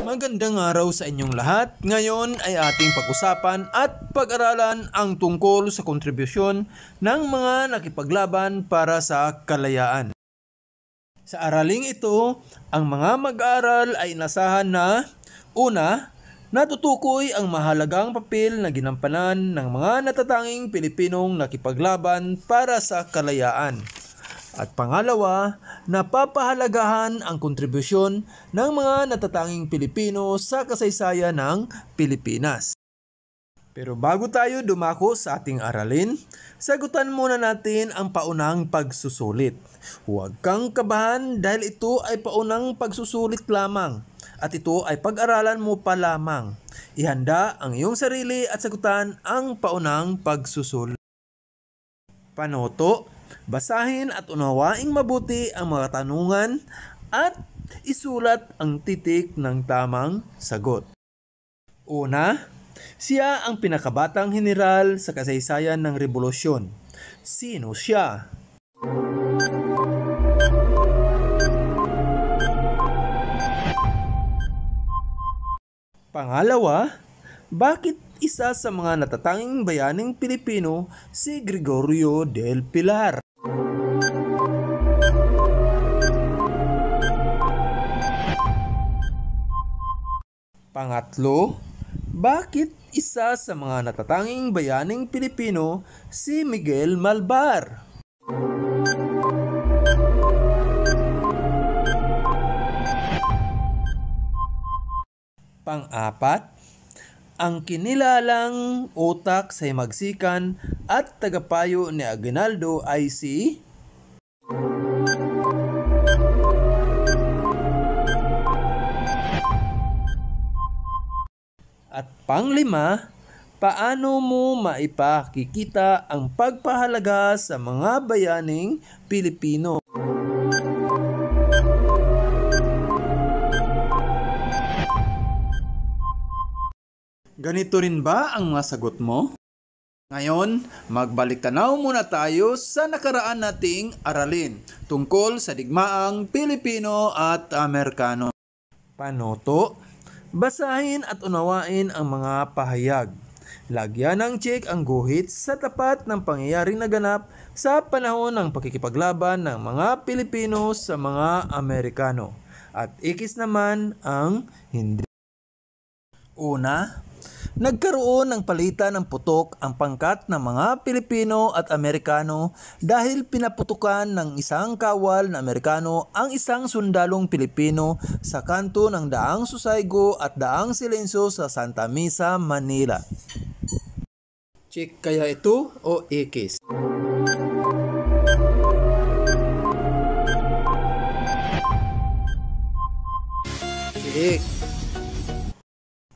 Magandang araw sa inyong lahat. Ngayon ay ating pag-usapan at pag-aralan ang tungkol sa kontribusyon ng mga nakipaglaban para sa kalayaan. Sa araling ito, ang mga mag-aaral ay inasahan na una, natutukoy ang mahalagang papel na ginampanan ng mga natatanging Pilipinong nakipaglaban para sa kalayaan. At pangalawa, napapahalagahan ang kontribusyon ng mga natatanging Pilipino sa kasaysayan ng Pilipinas. Pero bago tayo dumako sa ating aralin, sagutan muna natin ang paunang pagsusulit. Huwag kang kabahan dahil ito ay paunang pagsusulit lamang at ito ay pag-aralan mo pa lamang. Ihanda ang iyong sarili at sagutan ang paunang pagsusulit. Panoto. Basahin at unawaing mabuti ang mga tanungan at isulat ang titik ng tamang sagot. Una, siya ang pinakabatang heneral sa kasaysayan ng rebolusyon. Sino siya? Pangalawa, bakit isa sa mga natatanging bayaning Pilipino si Gregorio del Pilar? Pangatlo, bakit isa sa mga natatanging bayaning Pilipino si Miguel Malvar? Pang-apat, ang kinilalang utak sa himagsikan at tagapayo ni Aguinaldo ay si... At panglima, paano mo maipakikita ang pagpahalaga sa mga bayaning Pilipino? Ganito rin ba ang mga sagot mo? Ngayon, magbalik tanaw muna tayo sa nakaraan nating aralin tungkol sa digmaang Pilipino at Amerikano. Panoto. Basahin at unawain ang mga pahayag. Lagyan ng check ang guhit sa tapat ng pangyayaring naganap sa panahon ng pakikipaglaban ng mga Pilipino sa mga Amerikano. At ikis naman ang hindi. Una, nagkaroon ng palitan ng putok ang pangkat ng mga Pilipino at Amerikano dahil pinaputukan ng isang kawal na Amerikano ang isang sundalong Pilipino sa kanto ng Daang Susaygo at Daang Silencio sa Santa Mesa, Manila. Check kaya ito o ikis? Check.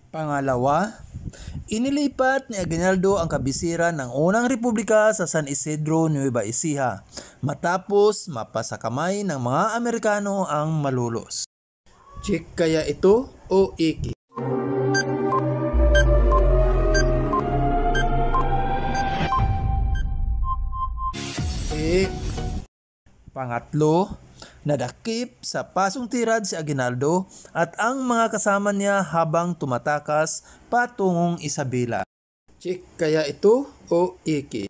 Pangalawa, inilipat ni Aguinaldo ang kabisiran ng unang republika sa San Isidro, Nueva Ecija matapos mapasakamay ng mga Amerikano ang Malolos. Check kaya ito o iki? Check. Pangatlo, nadakip sa pasong tirad si Aguinaldo at ang mga kasama niya habang tumatakas patungong Isabela. Check kaya ito o iki?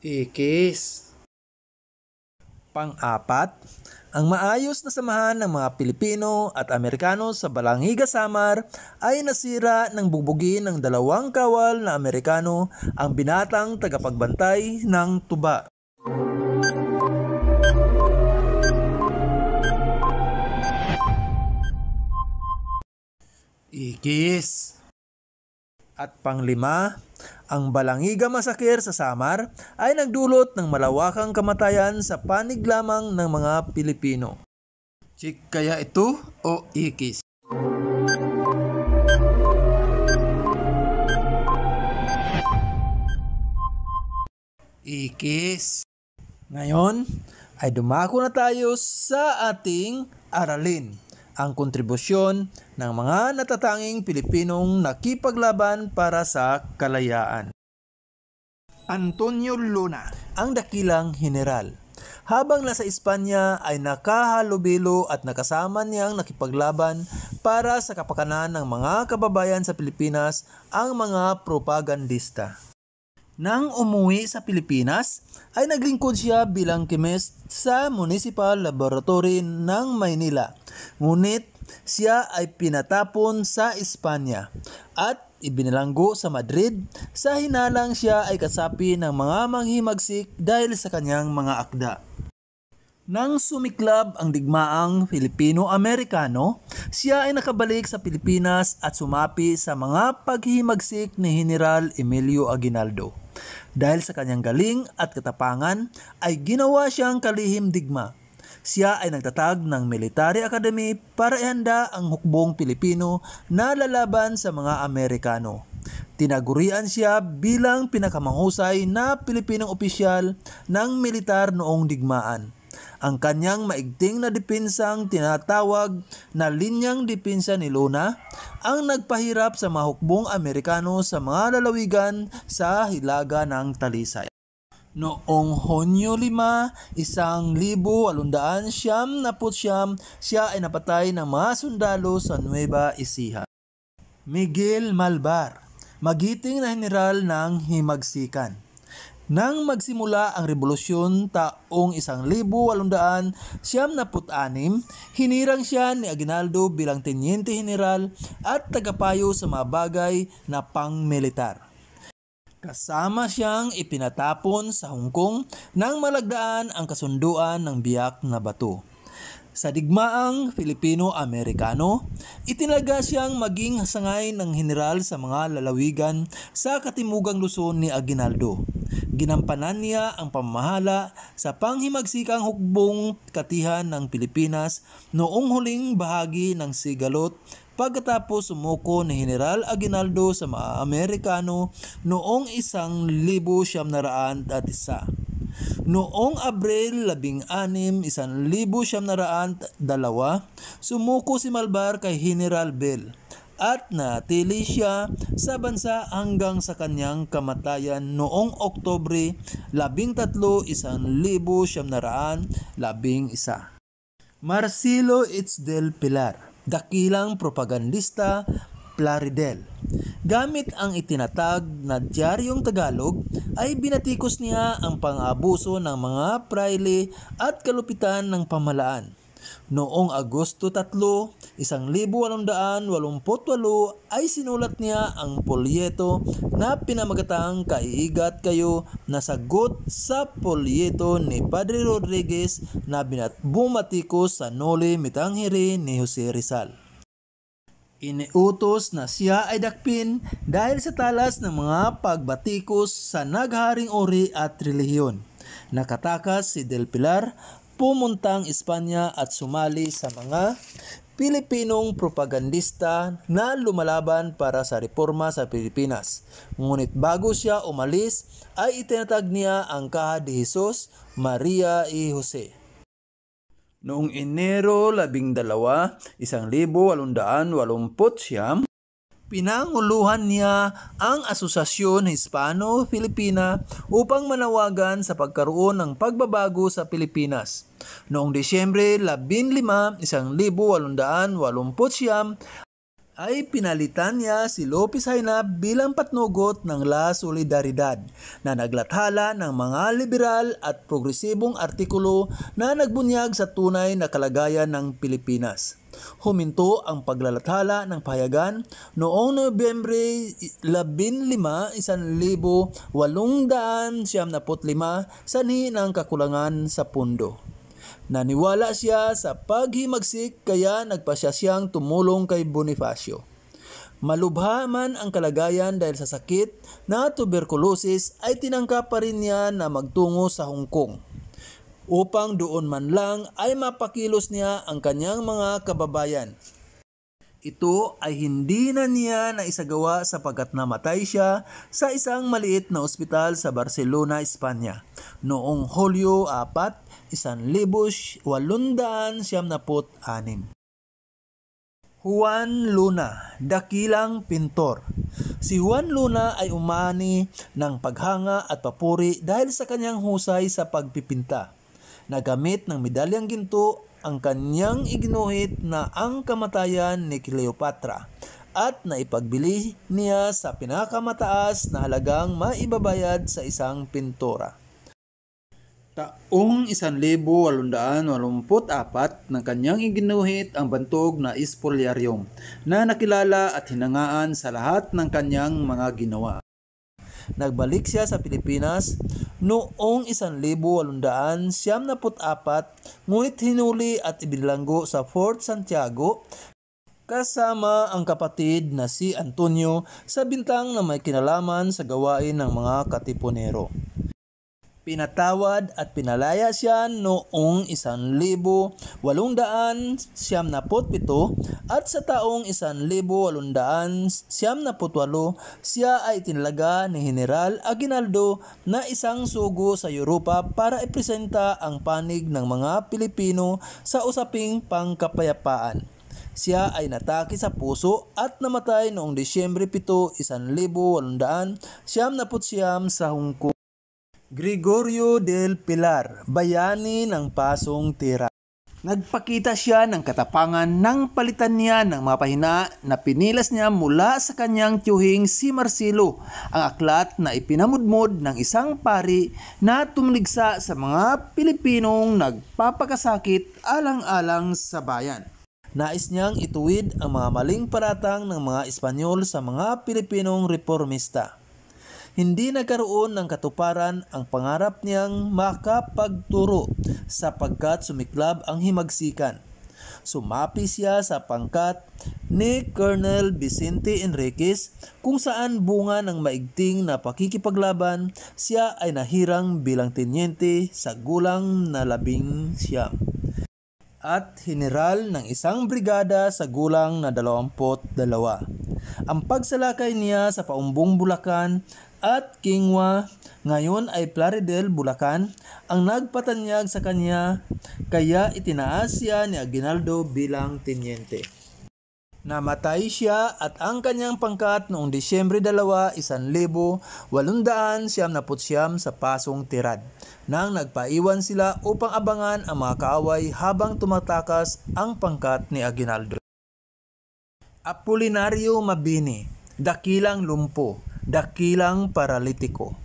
Ikis. Pang-apat, ang maayos na samahan ng mga Pilipino at Amerikano sa Balanghiga, Samar ay nasira ng bugbugin ng dalawang kawal na Amerikano ang binatang tagapagbantay ng tuba. Ikis. At panglima, ang Balanghiga Massacre sa Samar ay nagdulot ng malawakang kamatayan sa panig lamang ng mga Pilipino. Check kaya ito o ikis? Ikis. Ngayon ay dumako na tayo sa ating aralin. Ang kontribusyon ng mga natatanging Pilipinong nakipaglaban para sa kalayaan. Antonio Luna, ang dakilang general. Habang nasa Espanya ay nakahalubilo at nakasama niyang nakipaglaban para sa kapakanan ng mga kababayan sa Pilipinas ang mga propagandista. Nang umuwi sa Pilipinas, ay naglingkod siya bilang chemist sa Municipal Laboratory ng Maynila. Ngunit siya ay pinatapon sa Espanya at ibinalanggo sa Madrid sa hinalang siya ay kasapi ng mga manghimagsik dahil sa kanyang mga akda. Nang sumiklab ang digmaang Filipino-Amerikano, siya ay nakabalik sa Pilipinas at sumapi sa mga paghihimagsik ni General Emilio Aguinaldo. Dahil sa kanyang galing at katapangan ay ginawa siyang kalihim digma. Siya ay nagtatag ng Military Academy para ihanda ang hukbong Pilipino na lalaban sa mga Amerikano. Tinagurian siya bilang pinakamahusay na Pilipinong opisyal ng militar noong digmaan. Ang kanyang maigting na depensang tinatawag na linyang depensa ni Luna ang nagpahirap sa mga hukbong Amerikano sa mga lalawigan sa hilaga ng Talisay. Noong Hunyo 5, 1879, siya ay napatay ng mga sundalo sa Nueva Ecija. Miguel Malvar, magiting na general ng himagsikan. Nang magsimula ang revolusyon taong 1876, hinirang siya ni Aguinaldo bilang tenyente general at tagapayo sa mga bagay na pang-militar. Kasama siyang ipinatapon sa Hong Kong nang malagdaan ang kasunduan ng Biak na Bato. Sa digmaang Filipino-Amerikano, itinaga siyang maging sangay ng general sa mga lalawigan sa katimugang Luzon ni Aguinaldo. Ginampanan niya ang pamamahala sa panghimagsikang hukbong katihan ng Pilipinas noong huling bahagi ng sigalot pagkatapos sumuko ni General Aguinaldo sa mga Amerikano noong 1901. Noong Abril 16, 1902, sumuko si Malvar kay General Bell at natili siya sa bansa hanggang sa kanyang kamatayan noong Oktubre 13, 1911. Marcelo H. del Pilar, dakilang propagandista, Plaridel. Gamit ang itinatag na Diaryong Tagalog ay binatikos niya ang pang-abuso ng mga praile at kalupitan ng pamahalaan. Noong Agosto 3, 1888 ay sinulat niya ang polyeto na pinamagatang Kaiigat Kayo na sagot sa polyeto ni Padre Rodriguez na bumatikos sa Noli Me Tangere ni Jose Rizal. Iniutos na siya ay dakpin dahil sa talas ng mga pagbatikos sa nagharing uri at relihiyon. Nakatakas si Del Pilar pumuntang Espanya at sumali sa mga Pilipinong propagandista na lumalaban para sa reforma sa Pilipinas. Ngunit bago siya umalis ay itinatag niya ang Caja de Jesus, Maria y Jose. Noong Enero 12, 1880, pinanguluhan niya ang Asosasyon Hispano-Filipina upang manawagan sa pagkaroon ng pagbabago sa Pilipinas. Noong Disyembre 15, 1880, ay pinalitan niya si Lopez Haynab bilang patnugot ng La Solidaridad na naglathala ng mga liberal at progresibong artikulo na nagbunyag sa tunay na kalagayan ng Pilipinas. Huminto ang paglalathala ng pahayagan noong Nobyembre 15, 1875 sanhi ng kakulangan sa pundo. Naniwala siya sa paghimagsik kaya nagpasya siyang tumulong kay Bonifacio. Malubha man ang kalagayan dahil sa sakit na tuberculosis ay tinangka pa rin niya na magtungo sa Hong Kong upang doon man lang ay mapakilos niya ang kanyang mga kababayan. Ito ay hindi na niya naisagawa sapagkat namatay siya sa isang maliit na ospital sa Barcelona, Espanya noong Hulyo 4, 1876. Juan Luna, dakilang pintor. Si Juan Luna ay umani ng paghanga at papuri dahil sa kanyang husay sa pagpipinta. Nagamit ng medalyang ginto ang kanyang iginuhit na ang kamatayan ni Cleopatra at naipagbili niya sa pinakamataas na halagang maibabayad sa isang pintura. Taong 1884 ng kanyang iginuhit ang bantog na Spoliarium na nakilala at hinangaan sa lahat ng kanyang mga ginawa. Nagbalik siya sa Pilipinas noong 1874, ngunit hinuli at ibinilanggo sa Fort Santiago kasama ang kapatid na si Antonio sa bintang na may kinalaman sa gawain ng mga katipunero. Pinatawad at pinalaya siya noong 1877 at sa taong 1878 siya ay tinalaga ni General Aguinaldo na isang sugo sa Europa para ipresenta ang panig ng mga Pilipino sa usaping pangkapayapaan. Siya ay natake sa puso at namatay noong Disyembre 7, 1879 sa Hong Kong. Gregorio del Pilar, bayani ng Pasong Tira. Nagpakita siya ng katapangan nang palitan niya ng mga pahina na pinilas niya mula sa kanyang tiyuhing si Marcelo, ang aklat na ipinamudmod ng isang pari na tumiligsa sa mga Pilipinong nagpapakasakit alang-alang sa bayan. Nais niyang ituwid ang mga maling paratang ng mga Espanyol sa mga Pilipinong reformista. Hindi nagkaroon ng katuparan ang pangarap niyang makapagturo sapagkat sumiklab ang himagsikan. Sumapi siya sa pangkat ni Colonel Vicente Enriquez kung saan bunga ng maigting na pakikipaglaban siya ay nahirang bilang tenyente sa gulang na 19 at general ng isang brigada sa gulang na 22. Ang pagsalakay niya sa Paumbong, Bulacan at Kingwa, ngayon ay Plaridel, Bulacan, ang nagpatanyag sa kanya, kaya itinaas siya ni Aguinaldo bilang tenyente. Namatay siya at ang kanyang pangkat noong Disyembre 2, 1879 sa Pasong Tirad, nang nagpaiwan sila upang abangan ang mga kaaway habang tumatakas ang pangkat ni Aguinaldo. Apolinario Mabini, dakilang lumpo, dakilang paralitiko.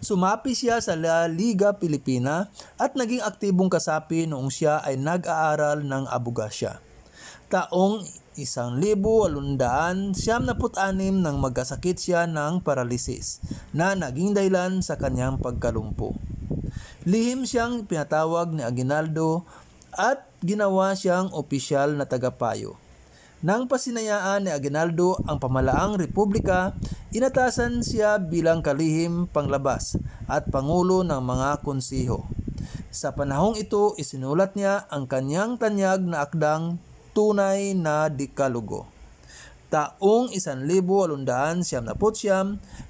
Sumapi siya sa La Liga Pilipina at naging aktibong kasapi noong siya ay nag-aaral ng abogasya. Taong 1876 nang magkasakit siya ng paralisis na naging dahilan sa kanyang pagkalumpo. Lihim siyang pinatawag ni Aguinaldo at ginawa siyang opisyal na tagapayo. Nang pasinayaan ni Aguinaldo ang pamalaang republika, inatasan siya bilang kalihim panglabas at pangulo ng mga konseho. Sa panahong ito, isinulat niya ang kanyang tanyag na akdang Tunay na Dekalogo. Taong 1879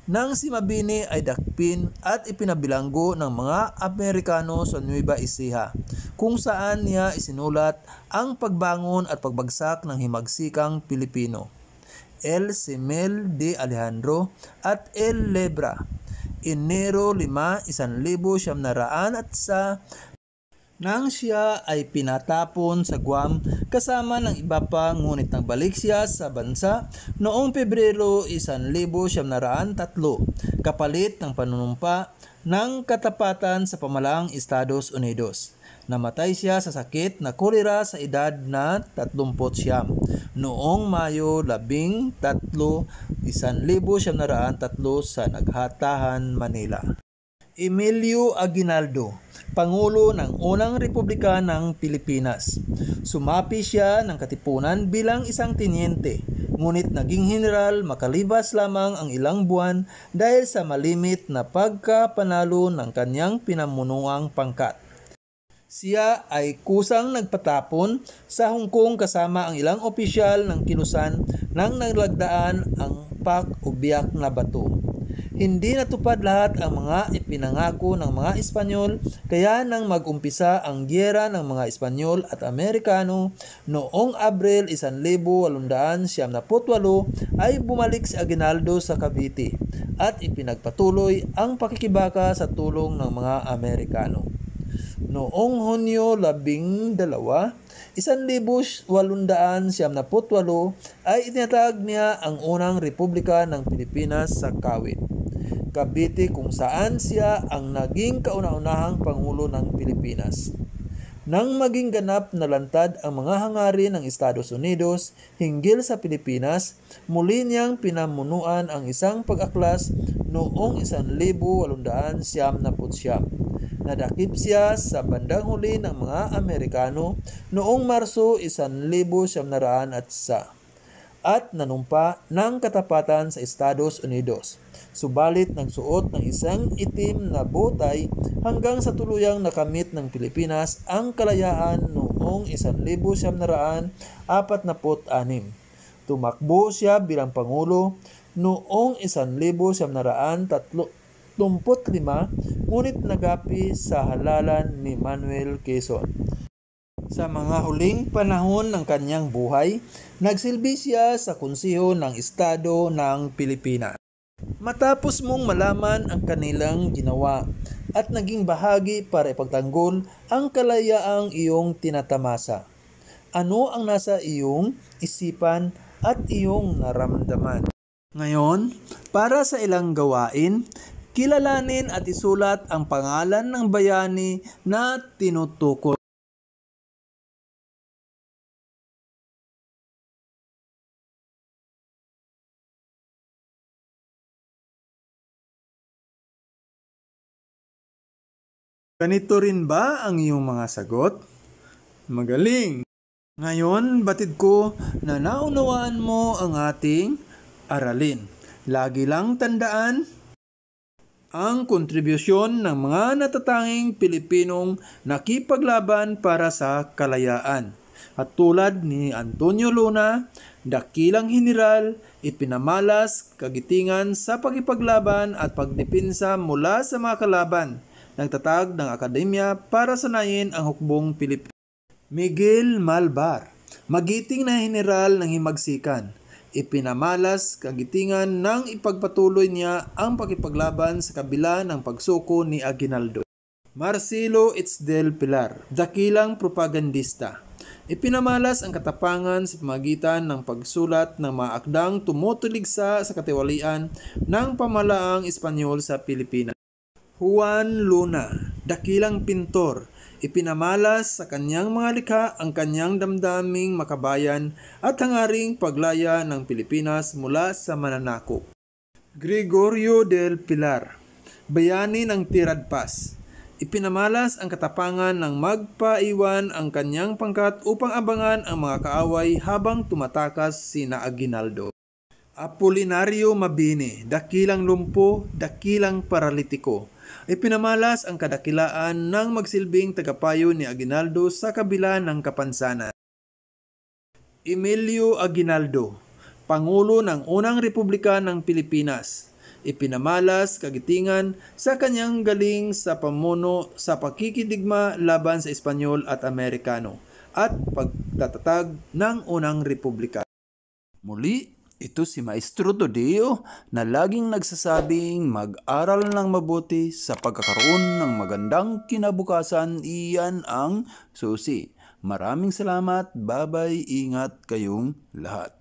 nang si Mabini ay dakpin at ipinabilanggo ng mga Amerikano sa Nueva Ecija, kung saan niya isinulat ang pagbangon at pagbagsak ng himagsikang Pilipino, El Simel de Alejandro at El Lebra, Enero 5, 1901 nang siya ay pinatapon sa Guam kasama ng iba pa, ngunit nagbalik siya sa bansa noong Pebrero 1903 kapalit ng panunumpa ng katapatan sa pamalaang Estados Unidos. Namatay siya sa sakit na kolera sa edad na 30 noong Mayo 13, 1903 sa Naghatahan, Manila. Emilio Aguinaldo, Pangulo ng Unang Republika ng Pilipinas. Sumapi siya ng katipunan bilang isang tenyente, ngunit naging general makalipas lamang ang ilang buwan dahil sa malimit na pagkapanalo ng kanyang pinamunuang pangkat. Siya ay kusang nagpatapon sa Hong Kong kasama ang ilang opisyal ng kilusan nang naglagdaan ang pak o biyak na bato. Hindi natupad lahat ang mga ipinangako ng mga Espanyol, kaya nang mag-umpisa ang giyera ng mga Espanyol at Amerikano noong Abril 1878 ay bumalik si Aguinaldo sa Cavite at ipinagpatuloy ang pakikibaka sa tulong ng mga Amerikano. Noong Hunyo 12, 1878 ay itinatag niya ang unang Republika ng Pilipinas sa Kawit, Cavite, kung saan siya ang naging kauna-unahang Pangulo ng Pilipinas. Nang maging ganap na lantad ang mga hangarin ng Estados Unidos hinggil sa Pilipinas, muli niyang pinamunuan ang isang pag-aklas noong 1879. Nadakip siya sa bandang huli ng mga Amerikano noong Marso 1901 at nanumpa ng katapatan sa Estados Unidos. Subalit nagsuot ng isang itim na botay hanggang sa tuluyang nakamit ng Pilipinas ang kalayaan noong 1946. Tumakbo siya bilang Pangulo noong 1935, ngunit nagapi sa halalan ni Manuel Quezon. Sa mga huling panahon ng kanyang buhay, nagsilbi siya sa Konseho ng Estado ng Pilipinas. Matapos mong malaman ang kanilang ginawa at naging bahagi para ipagtanggol ang kalayaang iyong tinatamasa, ano ang nasa iyong isipan at iyong naramdaman? Ngayon, para sa ilang gawain, kilalanin at isulat ang pangalan ng bayani na tinutukoy. Ganito rin ba ang iyong mga sagot? Magaling! Ngayon, batid ko na naunawaan mo ang ating aralin. Lagi lang tandaan ang kontribusyon ng mga natatanging Pilipinong nakipaglaban para sa kalayaan. At tulad ni Antonio Luna, dakilang general, ipinamalas kagitingan sa pagipaglaban at pagdepensa mula sa mga kalaban. Nagtatag ng akademya para sanayin ang hukbong Pilipino. Miguel Malvar, magiting na general ng himagsikan. Ipinamalas kagitingan nang ipagpatuloy niya ang pakipaglaban sa kabila ng pagsuko ni Aguinaldo. Marcelo H. del Pilar, dakilang propagandista. Ipinamalas ang katapangan sa pamagitan ng pagsulat ng mga akdang tumutuligsa sa katiwalian ng pamahalaang Espanyol sa Pilipinas. Juan Luna, dakilang pintor. Ipinamalas sa kanyang mga likha ang kanyang damdaming makabayan at hangaring paglaya ng Pilipinas mula sa mananakop. Gregorio del Pilar, bayani ng Tiradpas. Ipinamalas ang katapangan ng magpaiwan ang kanyang pangkat upang abangan ang mga kaaway habang tumatakas sina Aguinaldo. Apolinario Mabini, dakilang lumpo, dakilang paralitiko. Ipinamalas ang kadakilaan ng magsilbing tagapayo ni Aguinaldo sa kabila ng kapansanan. Emilio Aguinaldo, Pangulo ng Unang Republika ng Pilipinas. Ipinamalas kagitingan sa kanyang galing sa pamuno sa pakikidigma laban sa Espanyol at Amerikano at pagtatatag ng Unang Republika. Muli, ito si Maestro Todeo na laging nagsasabing mag-aral ng mabuti sa pagkakaroon ng magandang kinabukasan, iyan ang susi. Maraming salamat, bye-bye, ingat kayong lahat.